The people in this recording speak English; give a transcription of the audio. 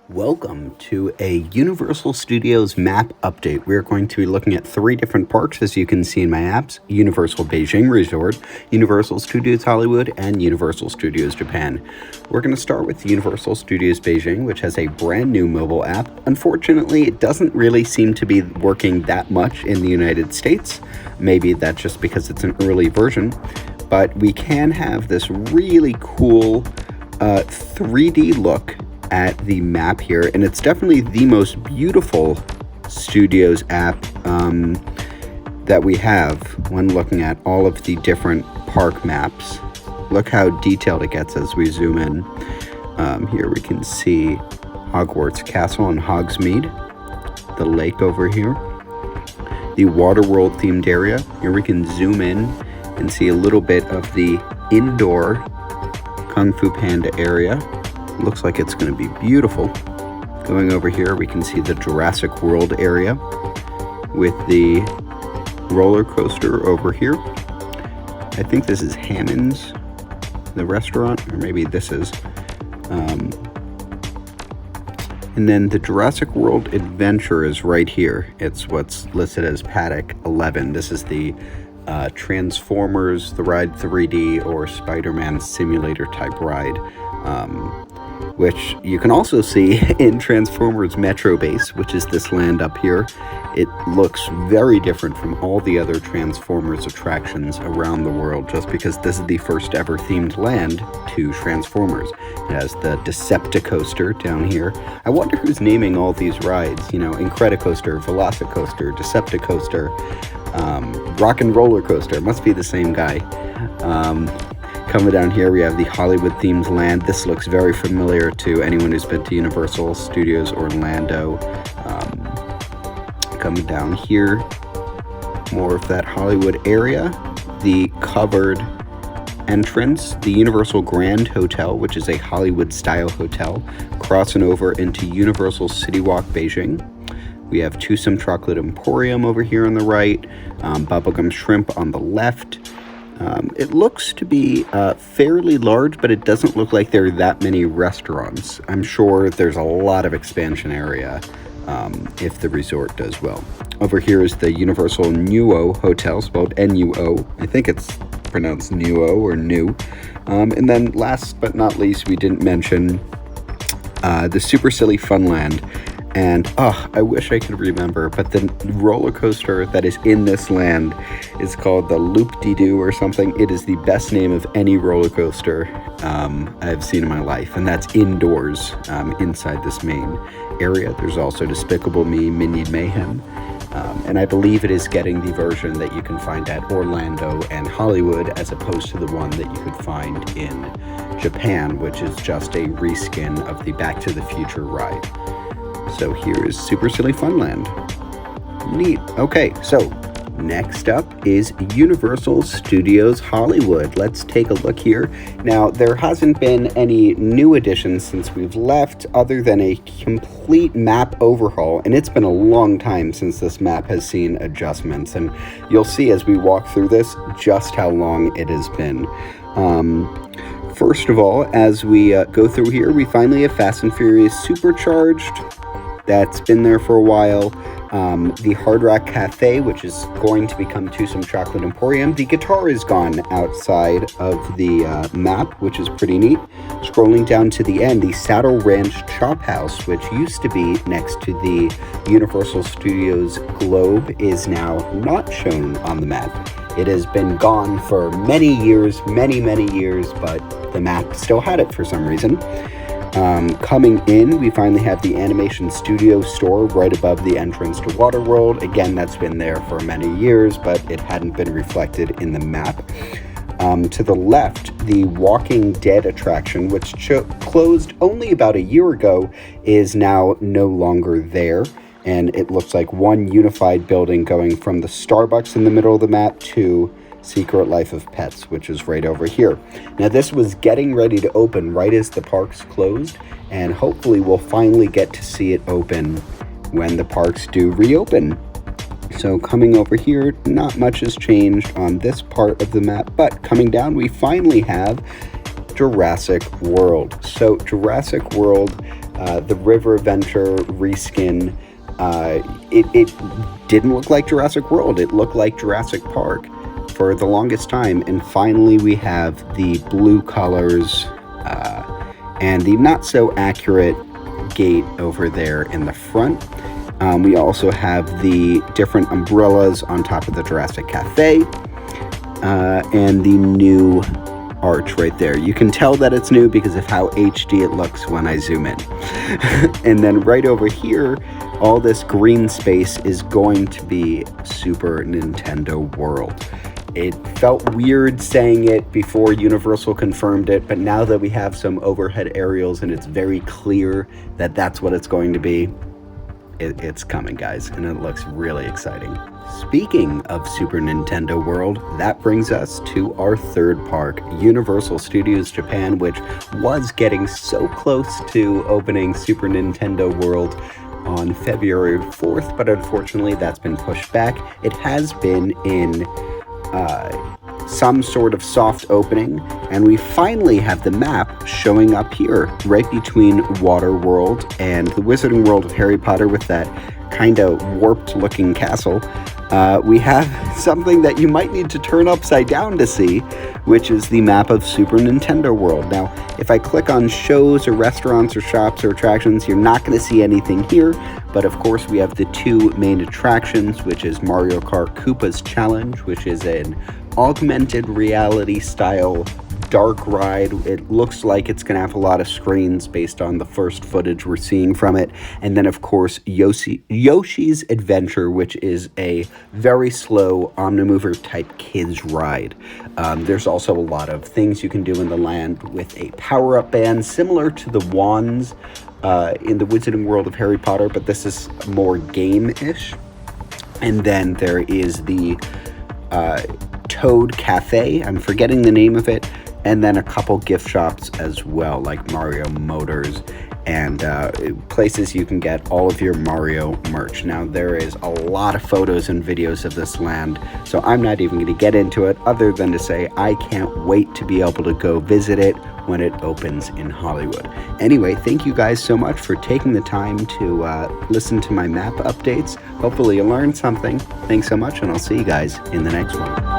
Welcome to a Universal Studios map update. We're going to be looking at 3 different parks, as you can see in my apps: Universal Beijing Resort, Universal Studios Hollywood, and Universal Studios Japan. We're going to start with Universal Studios Beijing, which has a brand new mobile app. Unfortunately, it doesn't really seem to be working that much in the United States. Maybe that's just because it's an early version, but we can have this really cool 3D look at the map here, and it's definitely the most beautiful Studios app that we have when looking at all of the different park maps. Look how detailed it gets as we zoom in. Here we can see Hogwarts Castle and Hogsmeade, the lake over here, the Waterworld themed area. Here we can zoom in and see a little bit of the indoor Kung Fu Panda area. Looks like it's going to be beautiful. Going over here, we can see the Jurassic World area with the roller coaster over here. I think this is Hammond's, the restaurant, or maybe this is. And then the Jurassic World Adventure is right here. It's what's listed as Paddock 11. This is the Transformers, the Ride 3D, or Spider-Man Simulator type ride. Which you can also see in Transformers Metro Base, which is this land up here. It looks very different from all the other Transformers attractions around the world, just because this is the first ever themed land to Transformers. It has the Decepticoaster down here. I wonder who's naming all these rides, Incredicoaster, Velocicoaster, Decepticoaster, Rock and Roller Coaster. Must be the same guy. Coming down here, we have the Hollywood-themed land. This looks very familiar to anyone who's been to Universal Studios Orlando. Coming down here, more of that Hollywood area. The covered entrance, the Universal Grand Hotel, which is a Hollywood-style hotel, crossing over into Universal City Walk Beijing. We have Tusum Chocolate Emporium over here on the right, Bubblegum Shrimp on the left. It looks to be fairly large, but it doesn't look like there are that many restaurants. I'm sure there's a lot of expansion area if the resort does well. Over here is the Universal Nuo Hotel, spelled N-U-O. I think it's pronounced Nuo or New. And then last but not least, we didn't mention the Super Silly Funland. And, I wish I could remember, but the roller coaster that is in this land is called the Loop-de-Doo or something. It is the best name of any roller coaster I've seen in my life, and that's indoors inside this main area. There's also Despicable Me, Minion Mayhem, and I believe it is getting the version that you can find at Orlando and Hollywood, as opposed to the one that you could find in Japan, which is just a reskin of the Back to the Future ride. So here is Super Silly Funland. Neat. Okay, so next up is Universal Studios Hollywood. Let's take a look here. Now, there hasn't been any new additions since we've left, other than a complete map overhaul, and it's been a long time since this map has seen adjustments, and you'll see as we walk through this just how long it has been. First of all, as we go through here, we finally have Fast and Furious Supercharged. That's been there for a while. The Hard Rock Cafe, which is going to become Tusum Chocolate Emporium. The guitar is gone outside of the map, which is pretty neat. Scrolling down to the end, the Saddle Ranch Chop House, which used to be next to the Universal Studios Globe, is now not shown on the map. It has been gone for many years, many years, but the map still had it for some reason. Coming in, we finally have the Animation Studio store right above the entrance to Waterworld. Again, that's been there for many years, but it hadn't been reflected in the map. To the left, the Walking Dead attraction, which closed only about a year ago, is now no longer there. And it looks like one unified building going from the Starbucks in the middle of the map to Secret Life of Pets, which is right over here. Now, this was getting ready to open right as the parks closed, and hopefully we'll finally get to see it open when the parks do reopen. So coming over here, not much has changed on this part of the map, but coming down, we finally have Jurassic World. So Jurassic World The River Adventure reskin, it didn't look like Jurassic World. It looked like Jurassic Park for the longest time. And finally, we have the blue colors and the not so accurate gate over there in the front. We also have the different umbrellas on top of the Jurassic Cafe and the new arch right there. You can tell that it's new because of how HD it looks when I zoom in. And then right over here, all this green space is going to be Super Nintendo World. It felt weird saying it before Universal confirmed it, but now that we have some overhead aerials and it's very clear that that's what it's going to be, it's coming, guys, and it looks really exciting. Speaking of Super Nintendo World, that brings us to our third park, Universal Studios Japan, which was getting so close to opening Super Nintendo World on February 4th, but unfortunately that's been pushed back. It has been in some sort of soft opening, and we finally have the map showing up here right between Water World and the Wizarding World of Harry Potter with that kind of warped looking castle. We have something that you might need to turn upside down to see, which is the map of Super Nintendo World. Now, if I click on shows or restaurants or shops or attractions, you're not going to see anything here, but of course we have the two main attractions, which is Mario Kart Koopa's Challenge, which is an augmented reality style dark ride. It looks like it's gonna have a lot of screens based on the first footage we're seeing from it. And then of course Yoshi's Adventure, which is a very slow Omnimover type kids ride. There's also a lot of things you can do in the land with a power-up band similar to the wands in the Wizarding World of Harry Potter, but this is more game-ish. And then there is the Toad Cafe, I'm forgetting the name of it, and then a couple gift shops as well, like Mario Motors, and places you can get all of your Mario merch. Now, there is a lot of photos and videos of this land, so I'm not even going to get into it other than to say I can't wait to be able to go visit it when it opens in Hollywood. Anyway, thank you guys so much for taking the time to listen to my map updates. Hopefully you learned something. Thanks so much, and I'll see you guys in the next one.